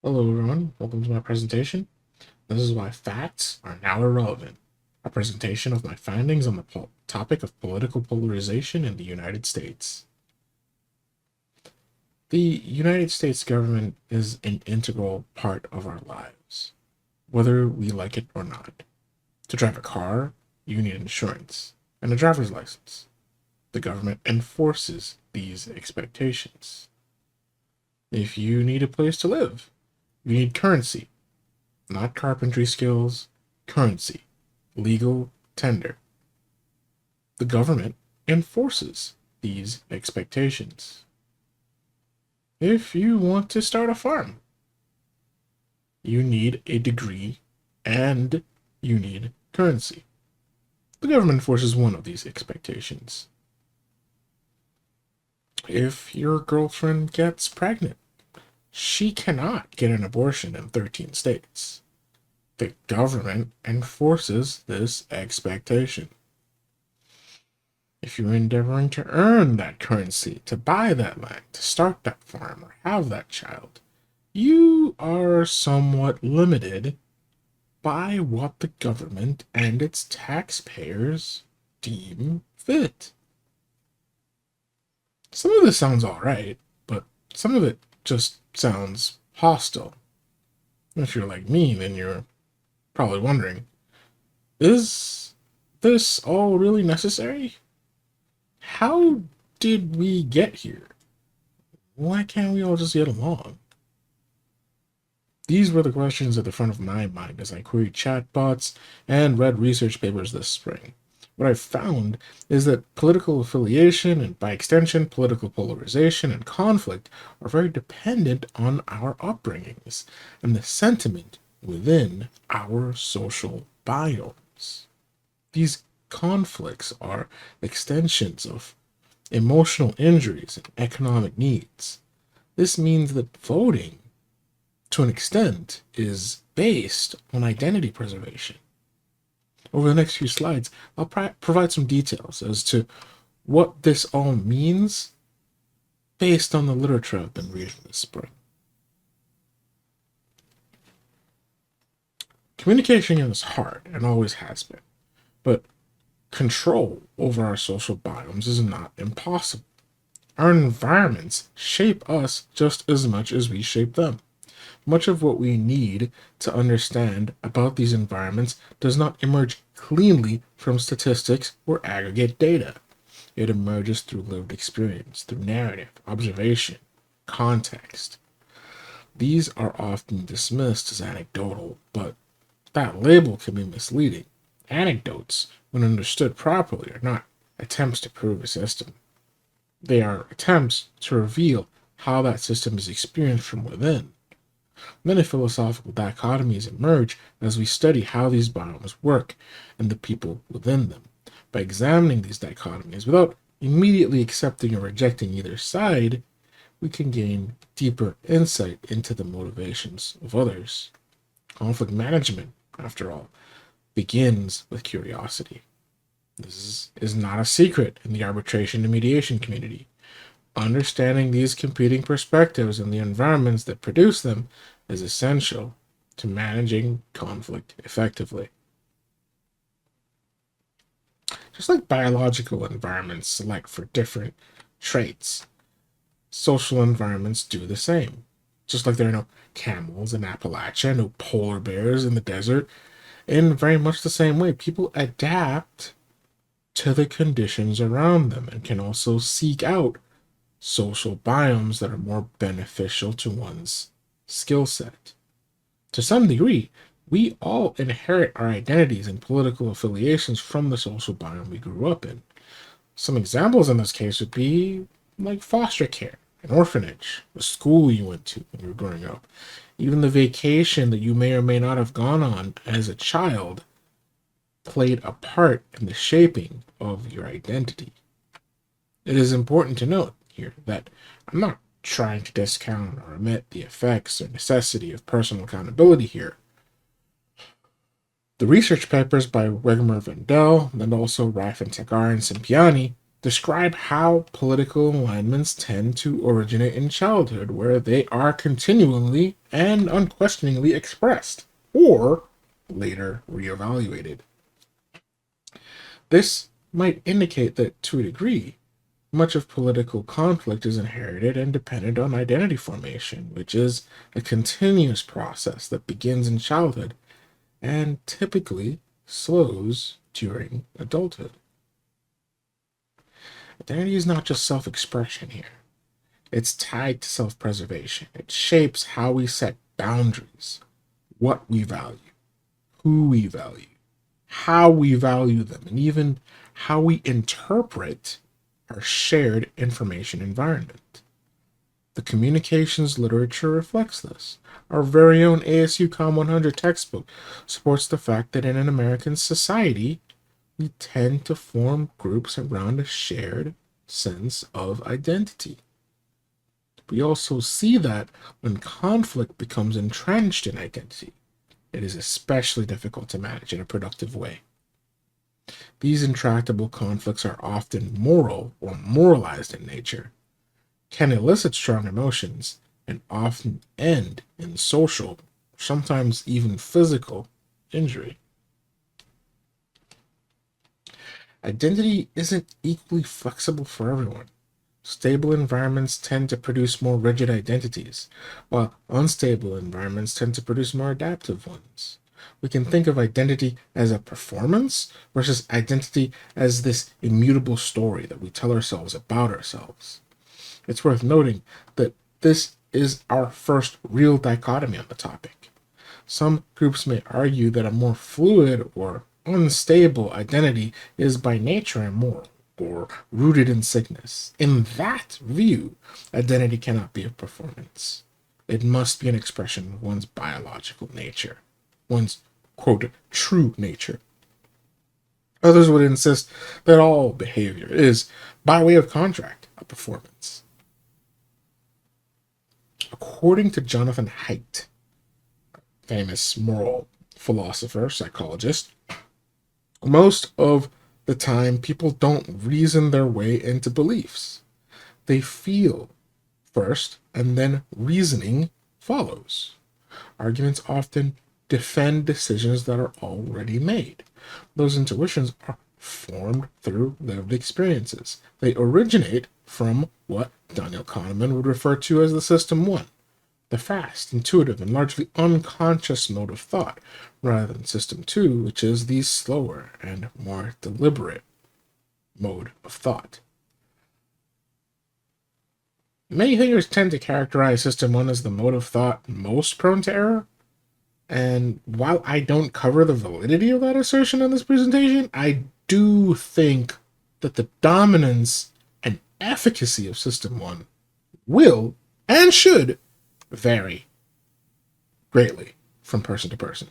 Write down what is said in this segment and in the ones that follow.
Hello, everyone. Welcome to my presentation. This is why facts are now irrelevant. A presentation of my findings on the topic of political polarization in the United States. The United States government is an integral part of our lives, whether we like it or not. To drive a car, you need insurance and a driver's license. The government enforces these expectations. If you need a place to live, you need currency. Not carpentry skills, currency, legal tender. The government enforces these expectations. If you want to start a farm, you need a degree and you need currency. The government enforces one of these expectations. If your girlfriend gets pregnant, she cannot get an abortion in 13 states. The government enforces this expectation. If you're endeavoring to earn that currency, to buy that land, to start that farm, or have that child, you are somewhat limited by what the government and its taxpayers deem fit. Some of this sounds alright, but some of it just sounds hostile. If you're like me, then you're probably wondering, is this all really necessary? How did we get here? Why can't we all just get along? These were the questions at the front of my mind as I queried chatbots and read research papers this spring. What I found is that political affiliation and, by extension, political polarization and conflict are very dependent on our upbringings and the sentiment within our social biomes. These conflicts are extensions of emotional injuries and economic needs. This means that voting, to an extent, is based on identity preservation. Over the next few slides, I'll provide some details as to what this all means based on the literature I've been reading this spring. Communication is hard and always has been, but control over our social biomes is not impossible. Our environments shape us just as much as we shape them. Much of what we need to understand about these environments does not emerge cleanly from statistics or aggregate data. It emerges through lived experience, through narrative, observation, context. These are often dismissed as anecdotal, but that label can be misleading. Anecdotes, when understood properly, are not attempts to prove a system. They are attempts to reveal how that system is experienced from within. Many philosophical dichotomies emerge as we study how these biomes work and the people within them. By examining these dichotomies without immediately accepting or rejecting either side, we can gain deeper insight into the motivations of others. Conflict management, after all, begins with curiosity. This is not a secret in the arbitration and mediation community. Understanding these competing perspectives and the environments that produce them is essential to managing conflict effectively. Just like biological environments select for different traits, social environments do the same. Just like there are no camels in Appalachia, no polar bears in the desert, in very much the same way, people adapt to the conditions around them and can also seek out social biomes that are more beneficial to one's skill set. To some degree, we all inherit our identities and political affiliations from the social biome we grew up in. Some examples in this case would be like foster care, an orphanage, the school you went to when you were growing up, even the vacation that you may or may not have gone on as a child played a part in the shaping of your identity. It is important to note here that I'm not trying to discount or omit the effects or necessity of personal accountability here. The research papers by Wegemer Vendel and also Rife and Tegar and Simpiani describe how political alignments tend to originate in childhood, where they are continually and unquestioningly expressed, or later reevaluated. This might indicate that, to a degree, much of political conflict is inherited and dependent on identity formation, which is a continuous process that begins in childhood and typically slows during adulthood. Identity is not just self expression here, it's tied to self preservation. It shapes how we set boundaries, what we value, who we value, how we value them, and even how we interpret our shared information environment. The communications literature reflects this. Our very own ASU Com 100 textbook supports the fact that in an American society, we tend to form groups around a shared sense of identity. We also see that when conflict becomes entrenched in identity, it is especially difficult to manage in a productive way. These intractable conflicts are often moral or moralized in nature, can elicit strong emotions, and often end in social, sometimes even physical, injury. Identity isn't equally flexible for everyone. Stable environments tend to produce more rigid identities, while unstable environments tend to produce more adaptive ones. We can think of identity as a performance versus identity as this immutable story that we tell ourselves about ourselves. It's worth noting that this is our first real dichotomy on the topic. Some groups may argue that a more fluid or unstable identity is by nature immoral or rooted in sickness. In that view, identity cannot be a performance. It must be an expression of one's biological nature, one's quote, true nature. Others would insist that all behavior is, by way of contract, a performance. According to Jonathan Haidt, famous moral philosopher, psychologist, most of the time people don't reason their way into beliefs. They feel first, and then reasoning follows. Arguments often defend decisions that are already made. Those intuitions are formed through lived experiences. They originate from what Daniel Kahneman would refer to as the System 1, the fast, intuitive, and largely unconscious mode of thought, rather than System 2, which is the slower and more deliberate mode of thought. Many thinkers tend to characterize System 1 as the mode of thought most prone to error, and while I don't cover the validity of that assertion in this presentation, I do think that the dominance and efficacy of System 1 will and should vary greatly from person to person.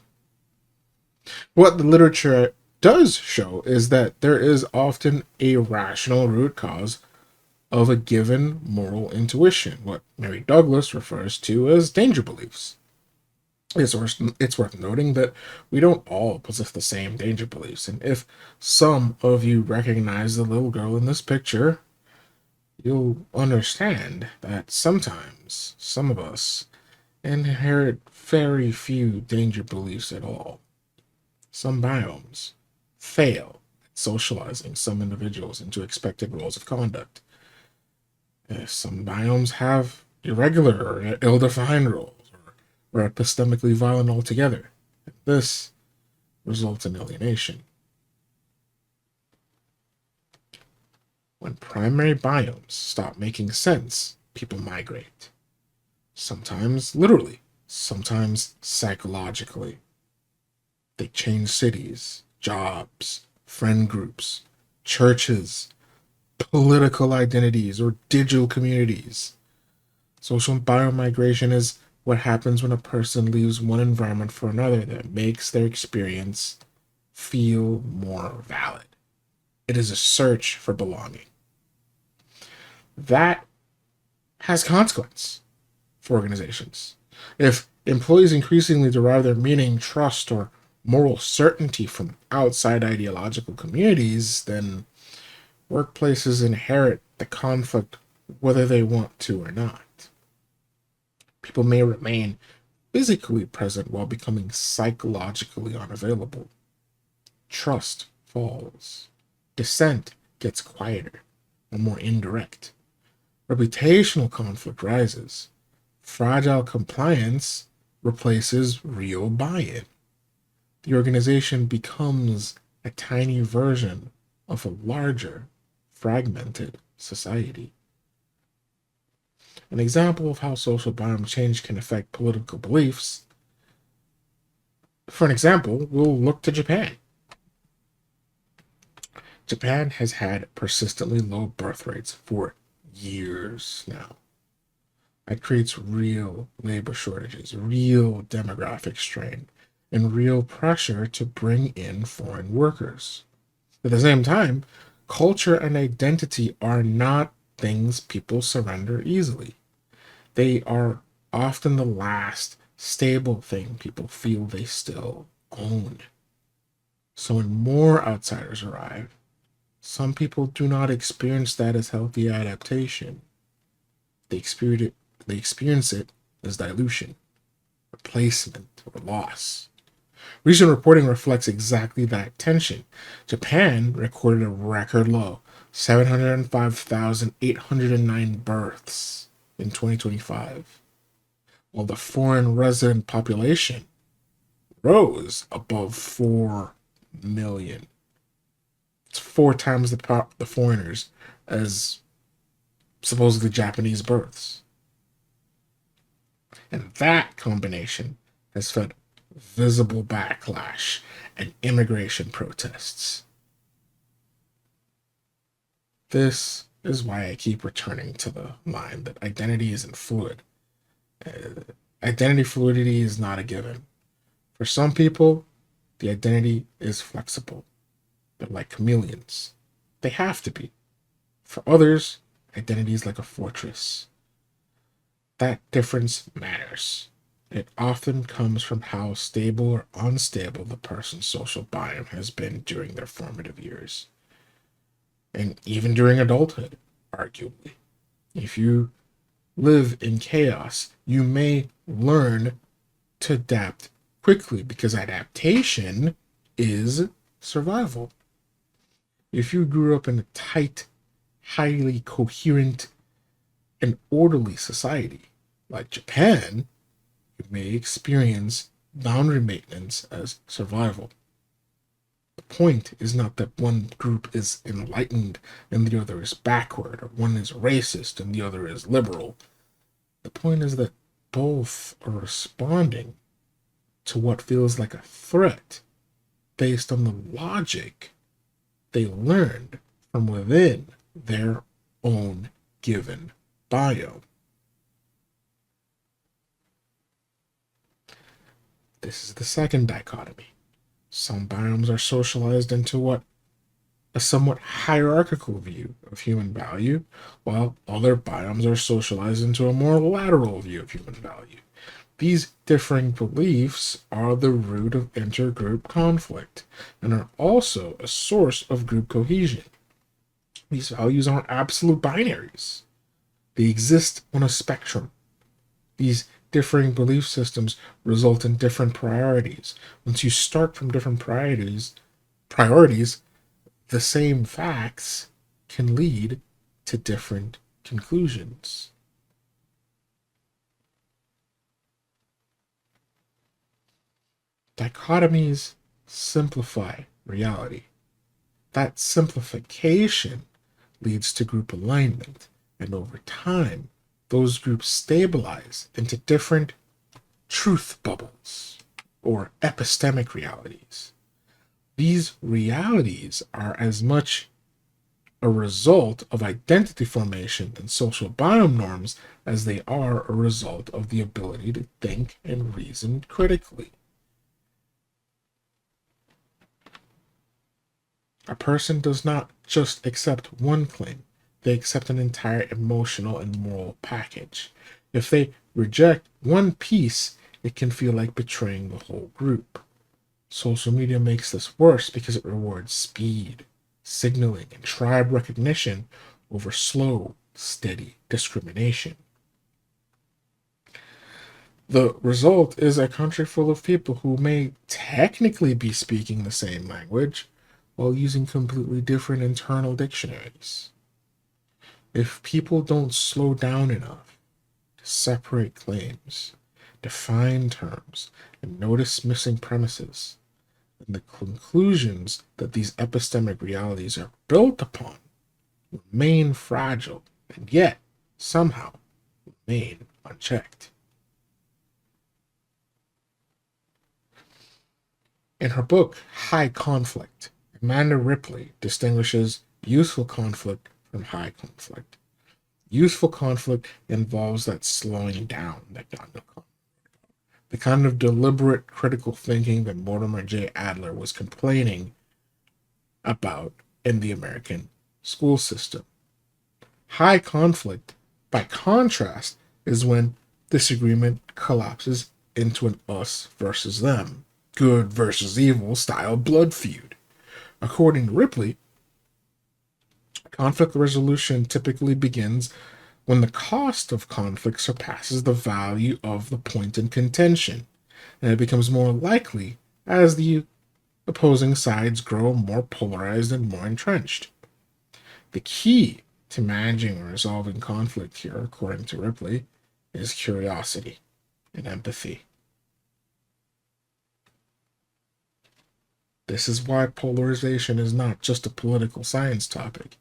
What the literature does show is that there is often a rational root cause of a given moral intuition, what Mary Douglas refers to as danger beliefs. It's worth noting that we don't all possess the same danger beliefs, and if some of you recognize the little girl in this picture, you'll understand that sometimes some of us inherit very few danger beliefs at all. Some biomes fail at socializing some individuals into expected roles of conduct. Some biomes have irregular or ill-defined roles, or epistemically violent altogether. This results in alienation. When primary biomes stop making sense, people migrate. Sometimes literally, sometimes psychologically. They change cities, jobs, friend groups, churches, political identities, or digital communities. Social biomigration is what happens when a person leaves one environment for another that makes their experience feel more valid. It is a search for belonging. That has consequence for organizations. If employees increasingly derive their meaning, trust, or moral certainty from outside ideological communities, then Workplaces inherit the conflict whether they want to or not. People may remain physically present while becoming psychologically unavailable. Trust falls. Dissent gets quieter or more indirect. Reputational conflict rises. Fragile compliance replaces real buy-in. The organization becomes a tiny version of a larger, fragmented society. An example of how social biome change can affect political beliefs. For an example, we'll look to Japan. Japan has had persistently low birth rates for years now. That creates real labor shortages, real demographic strain, and real pressure to bring in foreign workers. At the same time, culture and identity are not things people surrender easily. They are often the last stable thing people feel they still own. So when more outsiders arrive, some people do not experience that as healthy adaptation. They experience it as dilution, replacement, or loss. Recent reporting reflects exactly that tension. Japan recorded a record low, 705,809 births in 2025, while the foreign resident population rose above 4 million. It's 4 times the foreigners as supposedly Japanese births. And that combination has fed visible backlash and immigration protests. This is why I keep returning to the line that identity isn't fluid. Identity fluidity is not a given. For some people, the identity is flexible. They're like chameleons. They have to be. For others, identity is like a fortress. That difference matters. It often comes from how stable or unstable the person's social biome has been during their formative years. And even during adulthood, arguably. If you live in chaos, you may learn to adapt quickly because adaptation is survival. If you grew up in a tight, highly coherent, and orderly society like Japan, you may experience boundary maintenance as survival. The point is not that one group is enlightened and the other is backward, or one is racist and the other is liberal. The point is that both are responding to what feels like a threat based on the logic they learned from within their own given biome. This is the second dichotomy. Some biomes are socialized into a somewhat hierarchical view of human value, while other biomes are socialized into a more lateral view of human value. These differing beliefs are the root of intergroup conflict and are also a source of group cohesion. These values aren't absolute binaries. They exist on a spectrum. These differing belief systems result in different priorities. Once you start from different priorities, the same facts can lead to different conclusions. Dichotomies simplify reality. That simplification leads to group alignment, and over time, those groups stabilize into different truth bubbles or epistemic realities. These realities are as much a result of identity formation and social biome norms as they are a result of the ability to think and reason critically. A person does not just accept one claim, they accept an entire emotional and moral package. If they reject one piece, it can feel like betraying the whole group. Social media makes this worse because it rewards speed. signaling and tribe recognition over slow, steady discrimination. The result is a country full of people who may technically be speaking the same language while using completely different internal dictionaries. If people don't slow down enough to separate claims, define terms, and notice missing premises, then the conclusions that these epistemic realities are built upon remain fragile and yet somehow remain unchecked. In her book, High Conflict, Amanda Ripley distinguishes useful conflict from high conflict. Useful conflict involves that slowing down that the kind of deliberate critical thinking that Mortimer J. Adler was complaining about in the American school system. High conflict, by contrast, is when disagreement collapses into an us versus them, good versus evil style blood feud. According to Ripley, conflict resolution typically begins when the cost of conflict surpasses the value of the point in contention, and it becomes more likely as the opposing sides grow more polarized and more entrenched. The key to managing and resolving conflict here, according to Ripley, is curiosity and empathy. This is why polarization is not just a political science topic.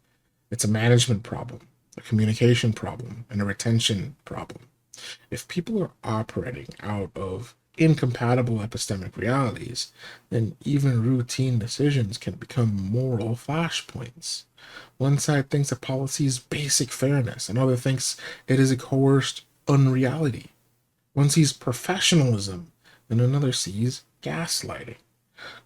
It's a management problem, a communication problem, and a retention problem. If people are operating out of incompatible epistemic realities, then even routine decisions can become moral flashpoints. One side thinks a policy is basic fairness, another thinks it is a coerced unreality. One sees professionalism, and another sees gaslighting.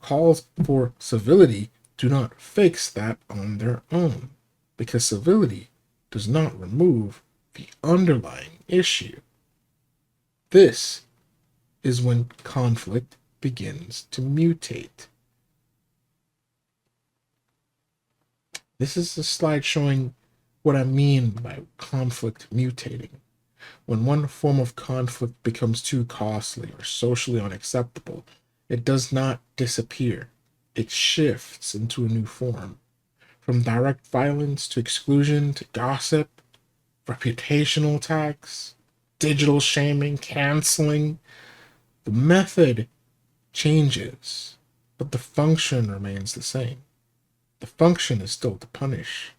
Calls for civility do not fix that on their own, because civility does not remove the underlying issue. This is when conflict begins to mutate. This is a slide showing what I mean by conflict mutating. When one form of conflict becomes too costly or socially unacceptable, it does not disappear. It shifts into a new form. From direct violence to exclusion to gossip, reputational attacks, digital shaming, canceling. The method changes, but the function remains the same. The function is still to punish,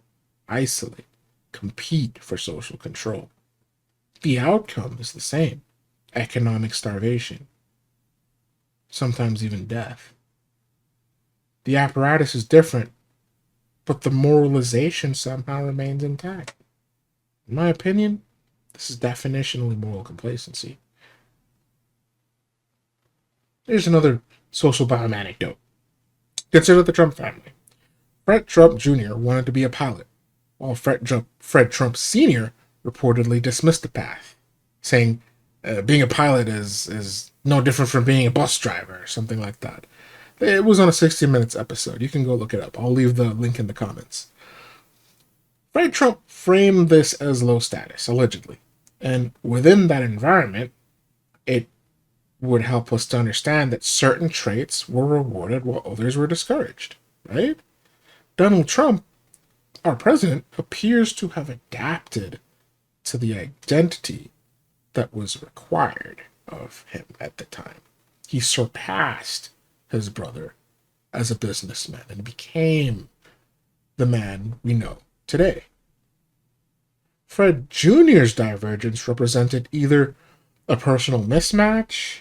isolate, compete for social control. The outcome is the same: economic starvation, sometimes even death. The apparatus is different, but the moralization somehow remains intact. In my opinion, this is definitionally moral complacency. Here's another social biome anecdote. Consider the Trump family. Fred Trump Jr. wanted to be a pilot, while Fred Trump Sr. reportedly dismissed the path, saying being a pilot is no different from being a bus driver or something like that. It was on a 60 Minutes episode. You can go look it up. I'll leave the link in the comments. Fred Trump framed this as low status, allegedly. And within that environment, it would help us to understand that certain traits were rewarded while others were discouraged, right? Donald Trump, our president, appears to have adapted to the identity that was required of him at the time. He surpassed his brother as a businessman and became the man we know today. Fred Jr.'s divergence represented either a personal mismatch,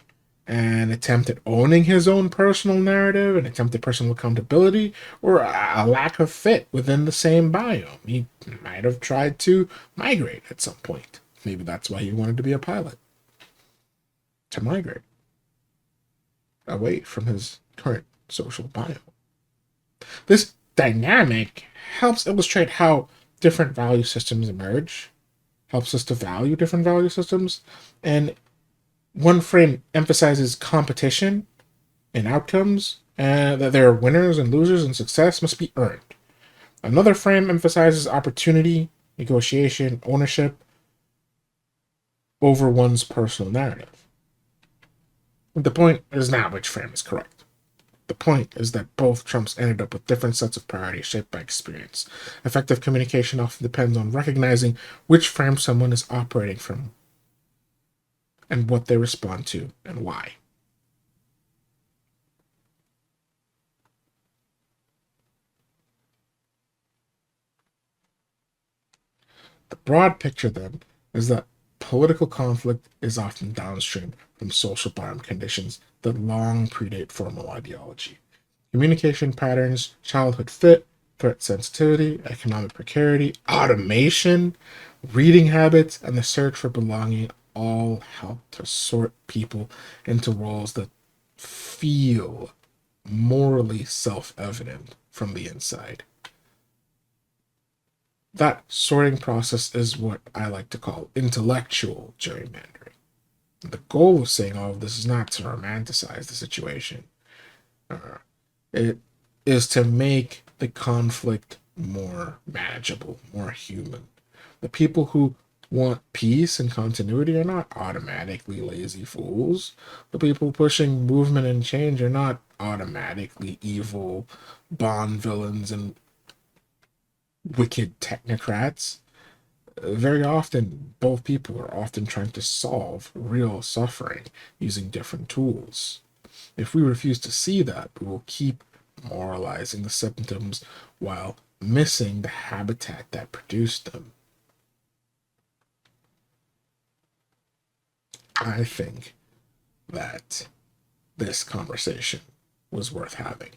an attempt at owning his own personal narrative, an attempt at personal accountability, or a lack of fit within the same biome. He might have tried to migrate at some point. Maybe that's why he wanted to be a pilot. To migrate away from his current social biome. This dynamic helps illustrate how different value systems emerge, helps us to value different value systems, and one frame emphasizes competition and outcomes, and that there are winners and losers, and success must be earned. Another frame emphasizes opportunity, negotiation, ownership over one's personal narrative. The point is not which frame is correct. The point is that both Trumps ended up with different sets of priorities shaped by experience. Effective communication often depends on recognizing which frame someone is operating from and what they respond to and why. The broad picture, then, is that political conflict is often downstream from social biome conditions that long predate formal ideology. Communication patterns, childhood fit, threat sensitivity, economic precarity, automation, reading habits, and the search for belonging all help to sort people into roles that feel morally self evident from the inside. That sorting process is what I like to call intellectual gerrymandering. The goal of saying all of this is not to romanticize the situation. Uh, it is to make the conflict more manageable, more human. The people who want peace and continuity are not automatically lazy fools. The people pushing movement and change are not automatically evil Bond villains and wicked technocrats. Very often, both people are often trying to solve real suffering using different tools. If we refuse to see that, we will keep moralizing the symptoms while missing the habitat that produced them. I think that this conversation was worth having.